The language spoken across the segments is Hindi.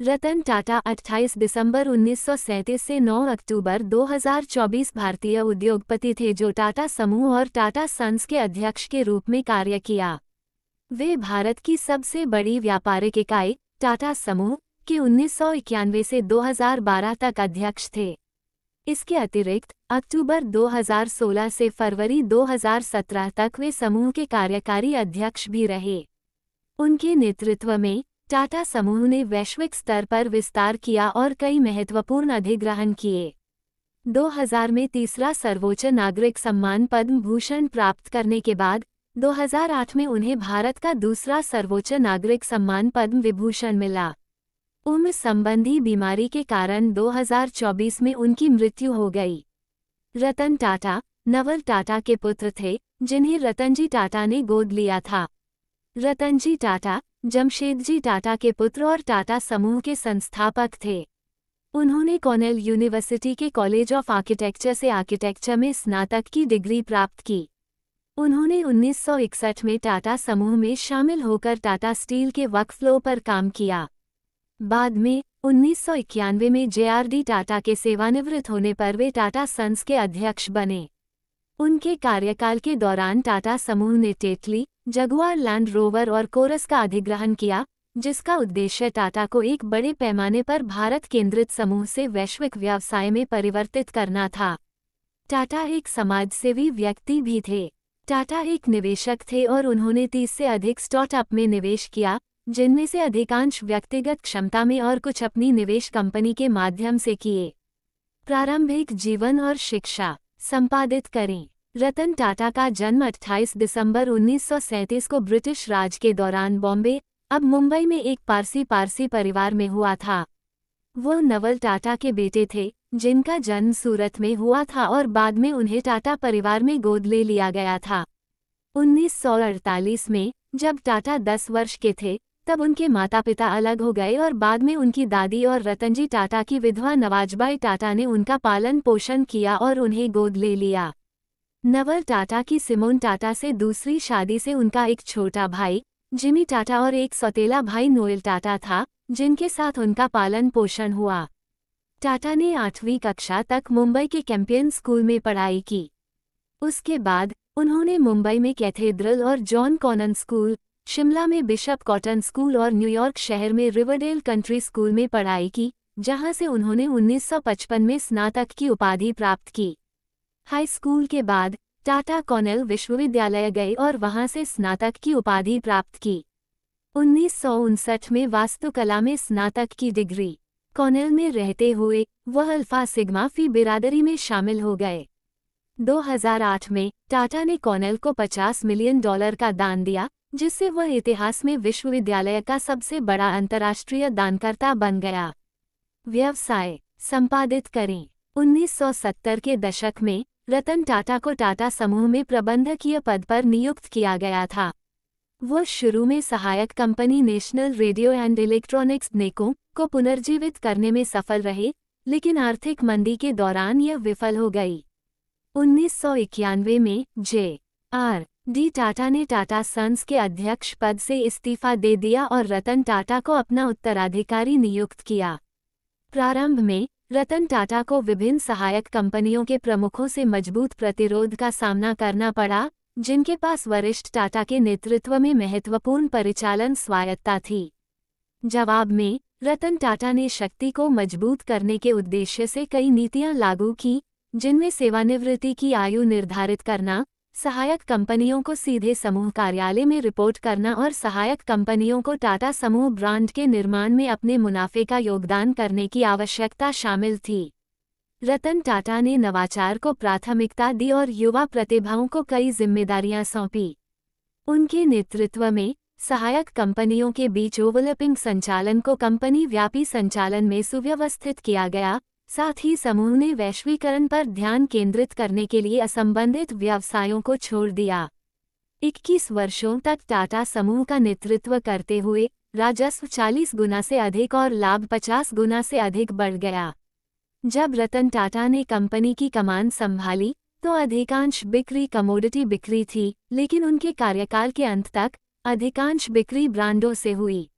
रतन टाटा 28 दिसंबर 1937 से 9 अक्टूबर 2024 भारतीय उद्योगपति थे जो टाटा समूह और टाटा सन्स के अध्यक्ष के रूप में कार्य किया। वे भारत की सबसे बड़ी व्यापारिक इकाई टाटा समूह के 1991 से 2012 तक अध्यक्ष थे। इसके अतिरिक्त अक्टूबर 2016 से फरवरी 2017 तक वे समूह के कार्यकारी अध्यक्ष भी रहे। उनके नेतृत्व में टाटा समूह ने वैश्विक स्तर पर विस्तार किया और कई महत्वपूर्ण अधिग्रहण किए। 2000 में तीसरा सर्वोच्च नागरिक सम्मान पद्म भूषण प्राप्त करने के बाद 2008 में उन्हें भारत का दूसरा सर्वोच्च नागरिक सम्मान पद्म विभूषण मिला। उम्र संबंधी बीमारी के कारण 2024 में उनकी मृत्यु हो गई। रतन टाटा नवल टाटा के पुत्र थे, जिन्हें रतनजी टाटा ने गोद लिया था। रतनजी टाटा जमशेदजी टाटा के पुत्र और टाटा समूह के संस्थापक थे। उन्होंने कॉर्नेल यूनिवर्सिटी के कॉलेज ऑफ आर्किटेक्चर से आर्किटेक्चर में स्नातक की डिग्री प्राप्त की। उन्होंने 1961 में टाटा समूह में शामिल होकर टाटा स्टील के वर्कफ्लो पर काम किया। बाद में 1991 में JRD टाटा के सेवानिवृत्त होने पर वे टाटा सन्स के अध्यक्ष बने। उनके कार्यकाल के दौरान टाटा समूह ने टेटली, जगुआर लैंड रोवर और कोरस का अधिग्रहण किया, जिसका उद्देश्य टाटा को एक बड़े पैमाने पर भारत केंद्रित समूह से वैश्विक व्यवसाय में परिवर्तित करना था। टाटा एक समाजसेवी व्यक्ति भी थे। टाटा एक निवेशक थे और उन्होंने 30 से अधिक स्टार्टअप में निवेश किया, जिनमें से अधिकांश व्यक्तिगत क्षमता में और कुछ अपनी निवेश कंपनी के माध्यम से किए। प्रारंभिक जीवन और शिक्षा संपादित करें। रतन टाटा का जन्म 28 दिसंबर 1937 को ब्रिटिश राज के दौरान बॉम्बे, अब मुंबई में एक पारसी परिवार में हुआ था। वो नवल टाटा के बेटे थे, जिनका जन्म सूरत में हुआ था और बाद में उन्हें टाटा परिवार में गोद ले लिया गया था। 1948 में जब टाटा 10 वर्ष के थे, तब उनके माता पिता अलग हो गए और बाद में उनकी दादी और रतनजी टाटा की विधवा नवाजबाई टाटा ने उनका पालन पोषण किया और उन्हें गोद ले लिया। नवल टाटा की सिमोन टाटा से दूसरी शादी से उनका एक छोटा भाई जिमी टाटा और एक सौतेला भाई नोएल टाटा था, जिनके साथ उनका पालन पोषण हुआ। टाटा ने 8वीं कक्षा तक मुंबई के कैंपियन स्कूल में पढ़ाई की। उसके बाद उन्होंने मुंबई में कैथेड्रल और जॉन कॉनन स्कूल, शिमला में बिशप कॉटन स्कूल और न्यूयॉर्क शहर में रिवरडेल कंट्री स्कूल में पढ़ाई की, जहां से उन्होंने 1955 में स्नातक की उपाधि प्राप्त की। हाई स्कूल के बाद टाटा कॉर्नेल विश्वविद्यालय गए और वहां से स्नातक की उपाधि प्राप्त की। 1959 में वास्तुकला में स्नातक की डिग्री। कॉर्नेल में रहते हुए वह अल्फा सिग्मा फी बिरादरी में शामिल हो गए। 2008 में टाटा ने कॉर्नेल को $50 मिलियन का दान दिया, जिससे वह इतिहास में विश्वविद्यालय का सबसे बड़ा अंतर्राष्ट्रीय दानकर्ता बन गया। व्यवसाय संपादित करें। 1970 के दशक में रतन टाटा को टाटा समूह में प्रबंधकीय पद पर नियुक्त किया गया था। वो शुरू में सहायक company national radio and electronics NECO को पुनर्जीवित करने में सफल रहे, लेकिन आर्थिक मंदी के दौरान यह विफल हो गई। 1991 में JRD टाटा ने टाटा सन्स के अध्यक्ष पद से इस्तीफा दे दिया और रतन टाटा को अपना उत्तराधिकारी नियुक्त किया। प्रारंभ में रतन टाटा को विभिन्न सहायक कंपनियों के प्रमुखों से मजबूत प्रतिरोध का सामना करना पड़ा, जिनके पास वरिष्ठ टाटा के नेतृत्व में महत्वपूर्ण परिचालन स्वायत्ता थी। जवाब में रतन टाटा ने शक्ति को मजबूत करने के उद्देश्य से कई नीतियां लागू की, जिनमें सेवानिवृत्ति की आयु निर्धारित करना, सहायक कंपनियों को सीधे समूह कार्यालय में रिपोर्ट करना और सहायक कंपनियों को टाटा समूह ब्रांड के निर्माण में अपने मुनाफे का योगदान करने की आवश्यकता शामिल थी। रतन टाटा ने नवाचार को प्राथमिकता दी और युवा प्रतिभाओं को कई जिम्मेदारियां सौंपी। उनके नेतृत्व में सहायक कंपनियों के बीच ओवरलैपिंग संचालन को कंपनी व्यापी संचालन में सुव्यवस्थित किया गया। साथ ही समूह ने वैश्वीकरण पर ध्यान केंद्रित करने के लिए असंबंधित व्यवसायों को छोड़ दिया। 21 वर्षों तक टाटा समूह का नेतृत्व करते हुए राजस्व 40 गुना से अधिक और लाभ 50 गुना से अधिक बढ़ गया। जब रतन टाटा ने कंपनी की कमान संभाली तो अधिकांश बिक्री कमोडिटी बिक्री थी, लेकिन उनके कार्यकाल के अंत तक अधिकांश बिक्री ब्रांडों से हुई।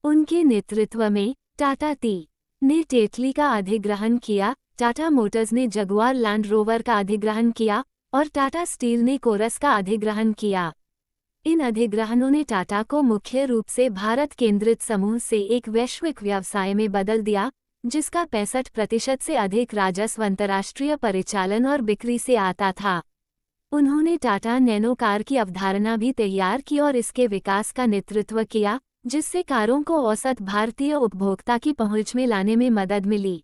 उनके नेतृत्व में टाटा टी ने टेटली का अधिग्रहण किया, टाटा मोटर्स ने जगुआर लैंड रोवर का अधिग्रहण किया और टाटा स्टील ने कोरस का अधिग्रहण किया। इन अधिग्रहणों ने टाटा को मुख्य रूप से भारत केंद्रित समूह से एक वैश्विक व्यवसाय में बदल दिया, जिसका 65% से अधिक राजस्व अंतर्राष्ट्रीय परिचालन और बिक्री से आता था। उन्होंने टाटा नैनो कार की अवधारणा भी तैयार की और इसके विकास का नेतृत्व किया, जिससे कारों को औसत भारतीय उपभोक्ता की पहुंच में लाने में मदद मिली।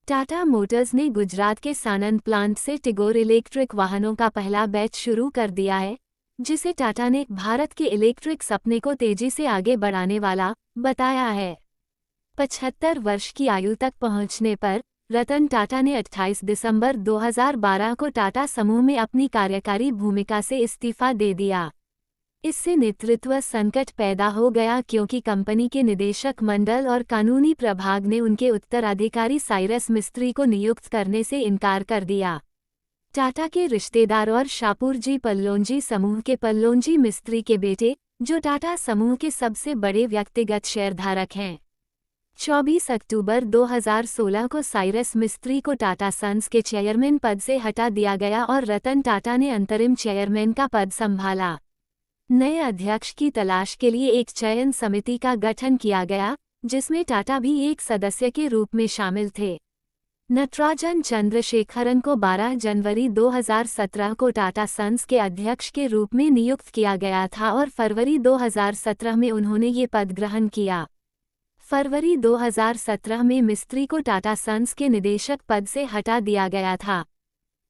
टाटा मोटर्स ने गुजरात के सानंद प्लांट से टिगोर इलेक्ट्रिक वाहनों का पहला बैच शुरू कर दिया है, जिसे टाटा ने भारत के इलेक्ट्रिक सपने को तेजी से आगे बढ़ाने वाला बताया है। 75 वर्ष की आयु तक पहुंचने पर रतन टाटा ने 28 दिसंबर 2012 को टाटा समूह में अपनी कार्यकारी भूमिका से इस्तीफा दे दिया। इससे नेतृत्व संकट पैदा हो गया क्योंकि कंपनी के निदेशक मंडल और कानूनी प्रभाग ने उनके उत्तराधिकारी साइरस मिस्त्री को नियुक्त करने से इनकार कर दिया। टाटा के रिश्तेदार और शापूरजी पल्लोंजी समूह के पल्लोंजी मिस्त्री के बेटे, जो टाटा समूह के सबसे बड़े व्यक्तिगत शेयरधारक हैं। 24 अक्टूबर 2016 को साइरस मिस्त्री को टाटा सन्स के चेयरमैन पद से हटा दिया गया और रतन टाटा ने अंतरिम चेयरमैन का पद संभाला। नए अध्यक्ष की तलाश के लिए एक चयन समिति का गठन किया गया, जिसमें टाटा भी एक सदस्य के रूप में शामिल थे। नटराजन चंद्रशेखरन को 12 जनवरी 2017 को टाटा सन्स के अध्यक्ष के रूप में नियुक्त किया गया था और फरवरी 2017 में उन्होंने ये पद ग्रहण किया। फरवरी 2017 में मिस्त्री को टाटा सन्स के निदेशक पद से हटा दिया गया था।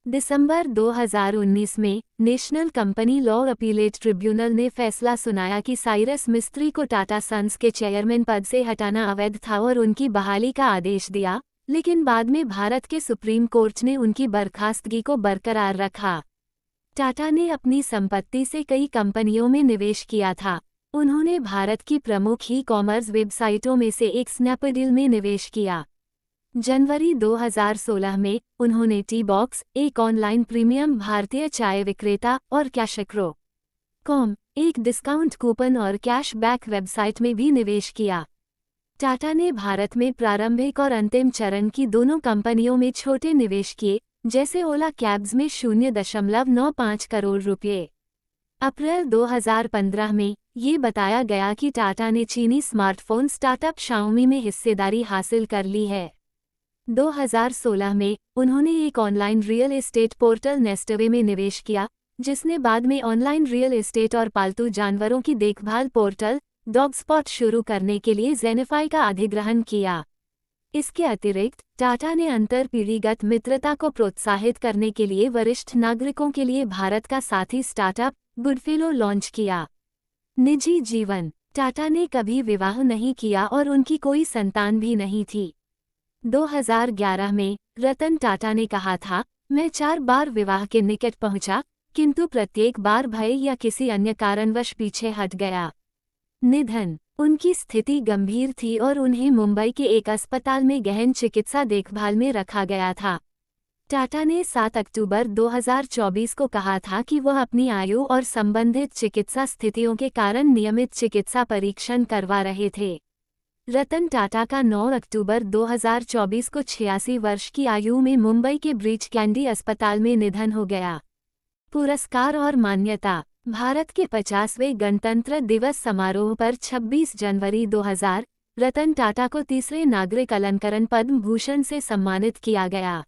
दिसंबर 2019 में national company law appellate tribunal ने फैसला सुनाया कि साइरस मिस्त्री को टाटा सन्स के चेयरमैन पद से हटाना अवैध था और उनकी बहाली का आदेश दिया, लेकिन बाद में भारत के सुप्रीम कोर्ट ने उनकी बर्खास्तगी को बरकरार रखा। टाटा ने अपनी संपत्ति से कई कंपनियों में निवेश किया था। उन्होंने भारत की प्रमुख ई कॉमर्स वेबसाइटों में से एक स्नैपडील में निवेश किया। जनवरी 2016 में उन्होंने टी बॉक्स, एक ऑनलाइन प्रीमियम भारतीय चाय विक्रेता, और कैशक्रो.com, एक डिस्काउंट कूपन और कैशबैक वेबसाइट में भी निवेश किया। टाटा ने भारत में प्रारंभिक और अंतिम चरण की दोनों कंपनियों में छोटे निवेश किए, जैसे ओला कैब्स में 0.95 करोड़ रुपये। अप्रैल 2015 में ये बताया गया कि टाटा ने चीनी स्मार्टफोन स्टार्टअप शाओमी में हिस्सेदारी हासिल कर ली है। 2016 में उन्होंने एक ऑनलाइन रियल एस्टेट पोर्टल नेस्टवे में निवेश किया, जिसने बाद में ऑनलाइन रियल एस्टेट और पालतू जानवरों की देखभाल पोर्टल डॉगस्पॉट शुरू करने के लिए जेनिफाई का अधिग्रहण किया। इसके अतिरिक्त टाटा ने अंतर-पीढ़ीगत मित्रता को प्रोत्साहित करने के लिए वरिष्ठ नागरिकों के लिए भारत का साथी स्टार्टअप गुडफेलो लॉन्च किया। निजी जीवन: टाटा ने कभी विवाह नहीं किया और उनकी कोई संतान भी नहीं थी। 2011 में रतन टाटा ने कहा था, मैं 4 बार विवाह के निकट पहुंचा, किंतु प्रत्येक बार भय या किसी अन्य कारणवश पीछे हट गया। निधन: उनकी स्थिति गंभीर थी और उन्हें मुंबई के एक अस्पताल में गहन चिकित्सा देखभाल में रखा गया था। टाटा ने 7 अक्टूबर 2024 को कहा था कि वह अपनी आयु और संबंधित चिकित्सा स्थितियों के कारण नियमित चिकित्सा परीक्षण करवा रहे थे। रतन टाटा का 9 अक्टूबर 2024 को 86 वर्ष की आयु में मुंबई के ब्रीच कैंडी अस्पताल में निधन हो गया। पुरस्कार और मान्यता: भारत के 50वें गणतंत्र दिवस समारोह पर 26 जनवरी 2000 रतन टाटा को तीसरे नागरिक अलंकरण पद्म भूषण से सम्मानित किया गया।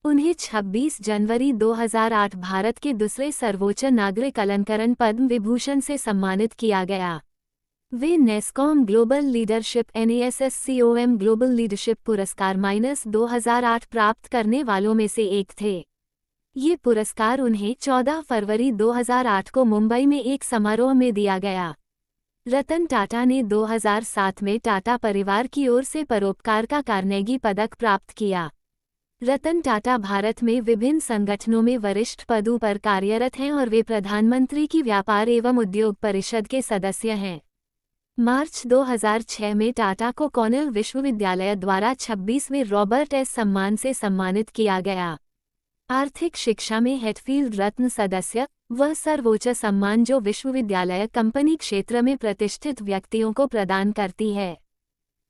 उन्हें 26 जनवरी 2008 भारत के दूसरे सर्वोच्च नागरिक अलंकरण पद्म विभूषण से सम्मानित किया गया। वे NASSCOM global leadership NASSCOM global leadership पुरस्कार -2008 प्राप्त करने वालों में से एक थे। ये पुरस्कार उन्हें 14 फरवरी 2008 को मुंबई में एक समारोह में दिया गया। रतन टाटा ने 2007 में टाटा परिवार की ओर से परोपकार का कार्नेगी पदक प्राप्त किया। रतन टाटा भारत में विभिन्न संगठनों में वरिष्ठ पदों पर कार्यरत हैं और वे प्रधानमंत्री की व्यापार एवं उद्योग परिषद के सदस्य हैं। मार्च 2006 में टाटा को कॉर्नेल विश्वविद्यालय द्वारा 26वें रॉबर्ट एस सम्मान से सम्मानित किया गया। आर्थिक शिक्षा में हेटफील्ड रत्न सदस्य, वह सर्वोच्च सम्मान जो विश्वविद्यालय कंपनी क्षेत्र में प्रतिष्ठित व्यक्तियों को प्रदान करती है।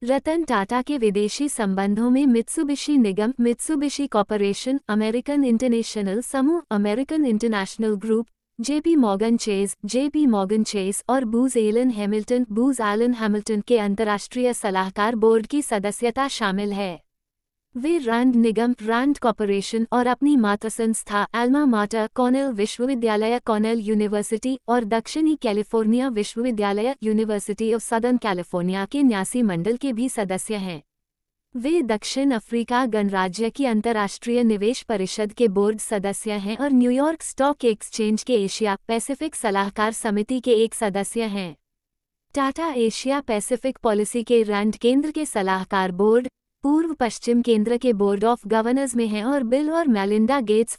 रतन टाटा के विदेशी संबंधों में मित्सुबिशी निगम, मित्सुबिशी कॉर्पोरेशन, अमेरिकन इंटरनेशनल समूह, American international group, JP Morgan Chase और बूज एलन हैमिल्टन के अंतर्राष्ट्रीय सलाहकार बोर्ड की सदस्यता शामिल है। वे रांड निगम, रांड कॉर्पोरेशन और अपनी मातृ संस्था अल्मा माटर, कॉर्नेल विश्वविद्यालय, कॉर्नेल यूनिवर्सिटी और दक्षिणी कैलिफोर्निया विश्वविद्यालय, यूनिवर्सिटी ऑफ सदर्न कैलिफोर्निया के न्यासी मंडल के भी सदस्य हैं। वे दक्षिण अफ्रीका गणराज्य की अंतर्राष्ट्रीय निवेश परिषद के बोर्ड सदस्य हैं और न्यूयॉर्क स्टॉक एक्सचेंज के एशिया पैसिफिक सलाहकार समिति के एक सदस्य हैं। टाटा एशिया पैसिफिक पॉलिसी के रांड केंद्र के सलाहकार बोर्ड, पूर्व पश्चिम केंद्र के बोर्ड ऑफ गवर्नर्स में हैं और बिल और मेलिंडा गेट्स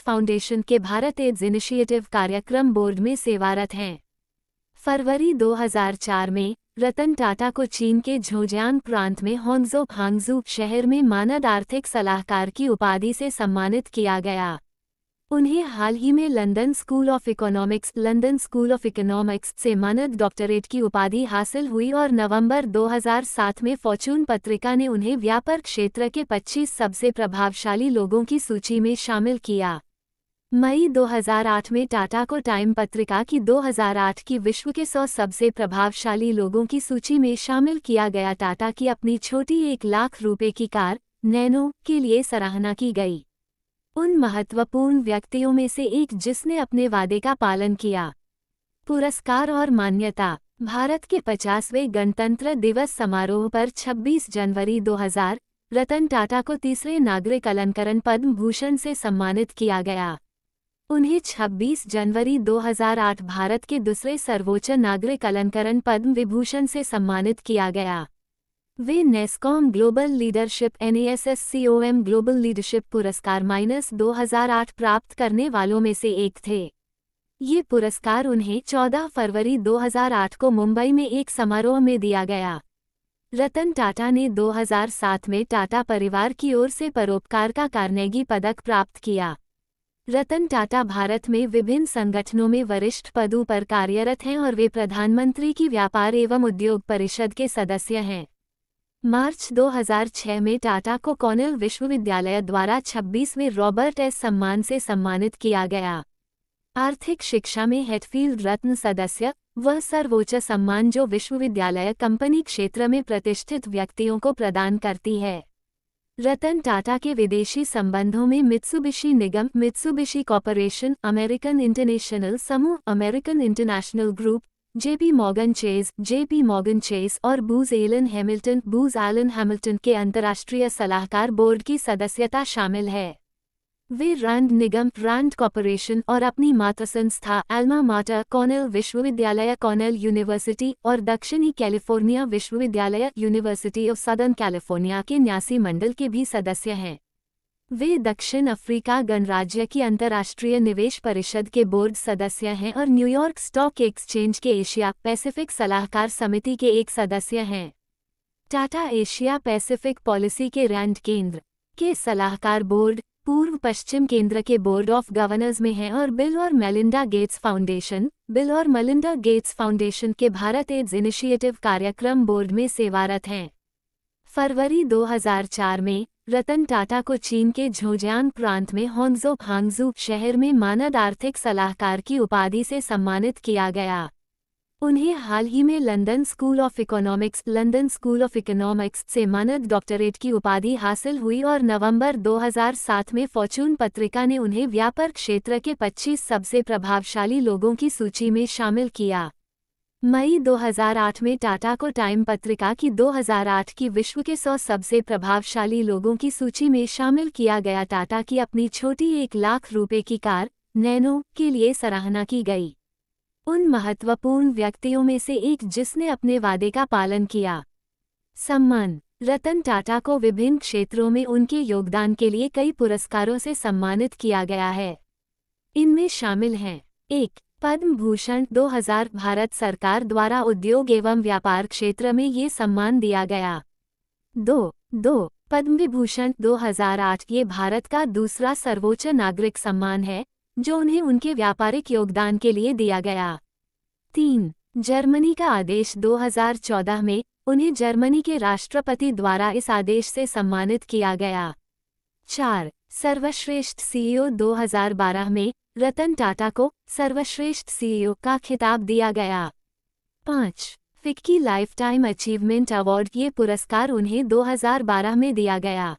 फाउंडेशन के भारत एड्स इनिशिएटिव कार्यक्रम बोर्ड में सेवारत हैं। फरवरी 2004 में रतन टाटा को चीन के झोजियांग प्रांत में हांगझू शहर में मानद आर्थिक सलाहकार की उपाधि से सम्मानित किया गया। उन्हें हाल ही में लंदन स्कूल ऑफ इकोनॉमिक्स से मानद डॉक्टरेट की उपाधि हासिल हुई और नवंबर 2007 में फॉर्च्यून पत्रिका ने उन्हें व्यापार क्षेत्र के 25 सबसे प्रभावशाली लोगों की सूची में शामिल किया। मई 2008 में टाटा को टाइम पत्रिका की 2008 की विश्व के 100 सबसे प्रभावशाली लोगों की सूची में शामिल किया गया। टाटा की अपनी छोटी 1 लाख रुपए की कार नैनो के लिए सराहना की गई। उन महत्वपूर्ण व्यक्तियों में से एक जिसने अपने वादे का पालन किया। पुरस्कार और मान्यता। भारत के 50वें गणतंत्र दिवस समारोह पर 26 जनवरी 2000 रतन टाटा को तीसरे नागरिक अलंकरण पद्म भूषण से सम्मानित किया गया। उन्हें 26 जनवरी 2008 भारत के दूसरे सर्वोच्च नागरिक अलंकरण पद्म विभूषण से सम्मानित किया गया। वे NASSCOM global leadership NASSCOM global leadership पुरस्कार -2008 प्राप्त करने वालों में से एक थे। ये पुरस्कार उन्हें 14 फरवरी 2008 को मुंबई में एक समारोह में दिया गया। रतन टाटा ने 2007 में टाटा परिवार की ओर से परोपकार का कार्नेगी पदक प्राप्त किया। रतन टाटा भारत में विभिन्न संगठनों में वरिष्ठ पदों पर कार्यरत हैं और वे प्रधानमंत्री की व्यापार एवं उद्योग परिषद के सदस्य हैं। मार्च 2006 में टाटा को कॉर्नेल विश्वविद्यालय द्वारा 26वें रॉबर्ट एस सम्मान से सम्मानित किया गया। आर्थिक शिक्षा में हेटफील्ड रत्न सदस्य वह सर्वोच्च सम्मान जो विश्वविद्यालय कंपनी क्षेत्र में प्रतिष्ठित व्यक्तियों को प्रदान करती है। रतन टाटा के विदेशी संबंधों में मित्सुबिशी निगम, मित्सुबिशी कॉर्पोरेशन, अमेरिकन इंटरनेशनल समूह, American international group, JP Morgan Chase और बूज एलन हैमिल्टन के अंतर्राष्ट्रीय सलाहकार बोर्ड की सदस्यता शामिल है। वे रांड निगम, रांड कॉर्पोरेशन और अपनी मातृ संस्था अल्मा माटर, कॉर्नेल विश्वविद्यालय, कॉर्नेल यूनिवर्सिटी और दक्षिणी कैलिफोर्निया विश्वविद्यालय, यूनिवर्सिटी ऑफ सदर्न कैलिफोर्निया के न्यासी मंडल के भी सदस्य हैं। वे दक्षिण अफ्रीका गणराज्य की अंतर्राष्ट्रीय निवेश परिषद के बोर्ड सदस्य हैं और न्यूयॉर्क स्टॉक एक्सचेंज के एशिया पैसिफिक सलाहकार समिति के एक सदस्य हैं। टाटा एशिया पैसिफिक पॉलिसी के रांड केंद्र के सलाहकार बोर्ड, पूर्व पश्चिम केंद्र के बोर्ड ऑफ गवर्नर्स में हैं और बिल और मेलिंडा गेट्स फाउंडेशन के भारत एड्स इनिशिएटिव कार्यक्रम बोर्ड में सेवारत हैं। फरवरी 2004 में रतन टाटा को चीन के झोजियांग प्रांत में हांगझू शहर में मानद आर्थिक सलाहकार की उपाधि से सम्मानित किया गया। उन्हें हाल ही में लंदन स्कूल ऑफ इकोनॉमिक्स से मानद डॉक्टरेट की उपाधि हासिल हुई और नवंबर 2007 में फॉर्च्यून पत्रिका ने उन्हें व्यापार क्षेत्र के 25 सबसे प्रभावशाली लोगों की सूची में शामिल किया। मई 2008 में टाटा को टाइम पत्रिका की 2008 की विश्व के 100 सबसे प्रभावशाली लोगों की सूची में शामिल किया गया। टाटा की अपनी छोटी 1 लाख रुपए की कार नैनो के लिए सराहना की गई। उन महत्वपूर्ण व्यक्तियों में से एक जिसने अपने वादे का पालन किया। सम्मान। रतन टाटा को विभिन्न क्षेत्रों में उनके योगदान के लिए कई पुरस्कारों से सम्मानित किया गया है। इनमें शामिल हैं: 1. पद्म भूषण 2000 भारत सरकार द्वारा उद्योग एवं व्यापार क्षेत्र में ये सम्मान दिया गया। 2. पद्म विभूषण 2008 ये भारत का दूसरा सर्वोच्च नागरिक सम्मान है जो उन्हें उनके व्यापारिक योगदान के लिए दिया गया। 3. जर्मनी का आदेश 2014 में उन्हें जर्मनी के राष्ट्रपति द्वारा इस आदेश से सम्मानित किया गया। 4. सर्वश्रेष्ठ सीईओ 2012 में रतन टाटा को सर्वश्रेष्ठ सीईओ का खिताब दिया गया। 5. फिक्की लाइफटाइम अचीवमेंट अवार्ड, ये पुरस्कार उन्हें 2012 में दिया गया।